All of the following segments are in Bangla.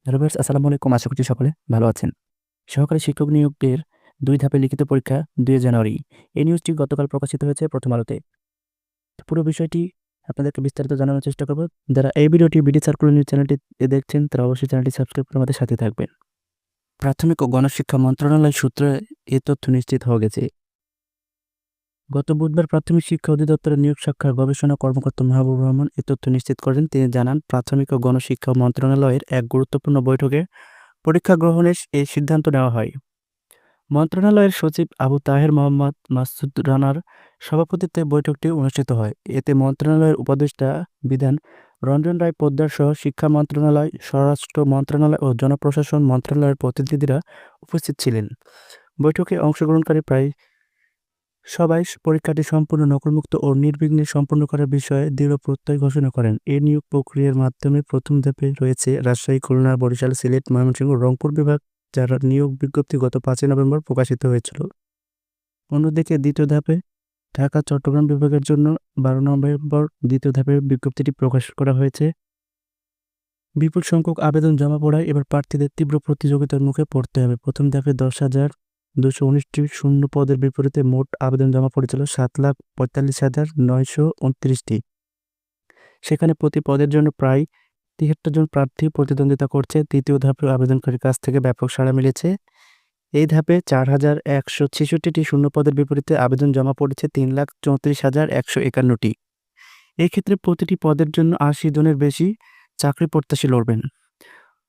হ্যালো ভিউয়ার্স, আসসালামু আলাইকুম। আশা করছি সকলে ভালো আছেন। সহকারী শিক্ষক নিয়োগের ২ ধাপে লিখিত পরীক্ষা ২ জানুয়ারি। এই নিউজটি গতকাল প্রকাশিত হয়েছে প্রথম আলোতে। তো পুরো বিষয়টি আপনাদেরকে বিস্তারিত জানানোর চেষ্টা করব। যারা এই ভিডিওটি বিডি সার্কুলার নিউজ চ্যানেলটি দেখছেন তারা অবশ্যই চ্যানেলটি সাবস্ক্রাইব করে আমাদের সাথে থাকবেন। প্রাথমিক ও গণশিক্ষা মন্ত্রণালয় সূত্রে এ তথ্য নিশ্চিত হওয়া গেছে। গত বুধবার প্রাথমিক শিক্ষা অধিদপ্তরের নিয়োগ শাখার গবেষণা কর্মকর্তা মাহবুবুর রহমান এ তথ্য নিশ্চিত করেন। তিনি জানান, প্রাথমিক ও গণশিক্ষা মন্ত্রণালয়ের এক গুরুত্বপূর্ণ বৈঠকে পরীক্ষা গ্রহণের এই সিদ্ধান্ত নেওয়া হয়। মন্ত্রণালয়ের সচিব আবু তাহের মোহাম্মদ মাসুদ রানার সভাপতিত্বে বৈঠকটি অনুষ্ঠিত হয়। এতে মন্ত্রণালয়ের উপদেষ্টা বিধান রঞ্জন রায় পোদ্দার সহ শিক্ষা মন্ত্রণালয়, স্বরাষ্ট্র মন্ত্রণালয় ও জনপ্রশাসন মন্ত্রণালয়ের প্রতিনিধিরা উপস্থিত ছিলেন। বৈঠকে অংশগ্রহণকারী প্রায় সবাই পরীক্ষাটি সম্পূর্ণ নকলমুক্ত ও নির্বিঘ্নে সম্পন্ন করার বিষয়ে দৃঢ় প্রত্যয় ঘোষণা করেন। এই নিয়োগ প্রক্রিয়ার মাধ্যমে প্রথম ধাপে রয়েছে রাজশাহী, খুলনা, বরিশাল, সিলেট, ময়মনসিংহ ও রংপুর বিভাগ, যার নিয়োগ বিজ্ঞপ্তি গত ৫ নভেম্বর প্রকাশিত হয়েছিল। অন্যদিকে দ্বিতীয় ধাপে ঢাকা, চট্টগ্রাম বিভাগের জন্য ১২ নভেম্বর দ্বিতীয় ধাপের বিজ্ঞপ্তিটি প্রকাশ করা হয়েছে। বিপুল সংখ্যক আবেদন জমা পড়ায় এবার প্রার্থীদের তীব্র প্রতিযোগিতার মুখে পড়তে হবে। প্রথম ধাপে ১০,২১৯টি শূন্য পদের বিপরীতে মোট আবেদন জমা পড়েছিল ৭,৪৫,৯২৯টি। সেখানে প্রতি পদের জন্য প্রায় ৭৩ জন প্রার্থী প্রতিদ্বন্দ্বিতা করছে। তৃতীয় ধাপে আবেদনকারীর কাছ থেকে ব্যাপক সাড়া মিলেছে। এই ধাপে ৪,১৬৬টি শূন্য পদের বিপরীতে আবেদন জমা পড়েছে ৩,৩৪,১৫১টি। এই ক্ষেত্রে প্রতিটি পদের জন্য ৮০ জনের বেশি চাকরি প্রত্যাশী লড়বেন।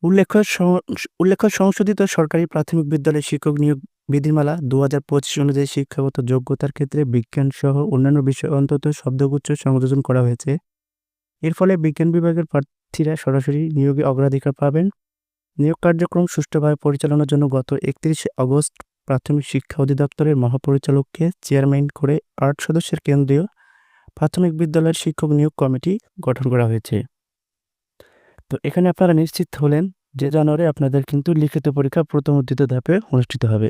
উল্লেখ্য, সংশোধিত সরকারি প্রাথমিক বিদ্যালয় শিক্ষক নিয়োগ বিধিমালা ২০২৫ অনুযায়ী শিক্ষাগত যোগ্যতার ক্ষেত্রে বিজ্ঞানসহ অন্যান্য বিষয়ে অন্তত শব্দগুচ্ছ সংযোজন করা হয়েছে। এর ফলে বিজ্ঞান বিভাগের প্রার্থীরা সরাসরি নিয়োগে অগ্রাধিকার পাবেন। নিয়োগ কার্যক্রম সুষ্ঠুভাবে পরিচালনার জন্য গত ৩১ আগস্ট প্রাথমিক শিক্ষা অধিদপ্তরের মহাপরিচালককে চেয়ারম্যান করে ৮ সদস্যের কেন্দ্রীয় প্রাথমিক বিদ্যালয়ের শিক্ষক নিয়োগ কমিটি গঠন করা হয়েছে। তো এখানে আপনারা নিশ্চিত হলেন যে জানুয়ারি আপনাদের কিন্তু লিখিত পরীক্ষা প্রথম ও দ্বিতীয় ধাপে অনুষ্ঠিত হবে।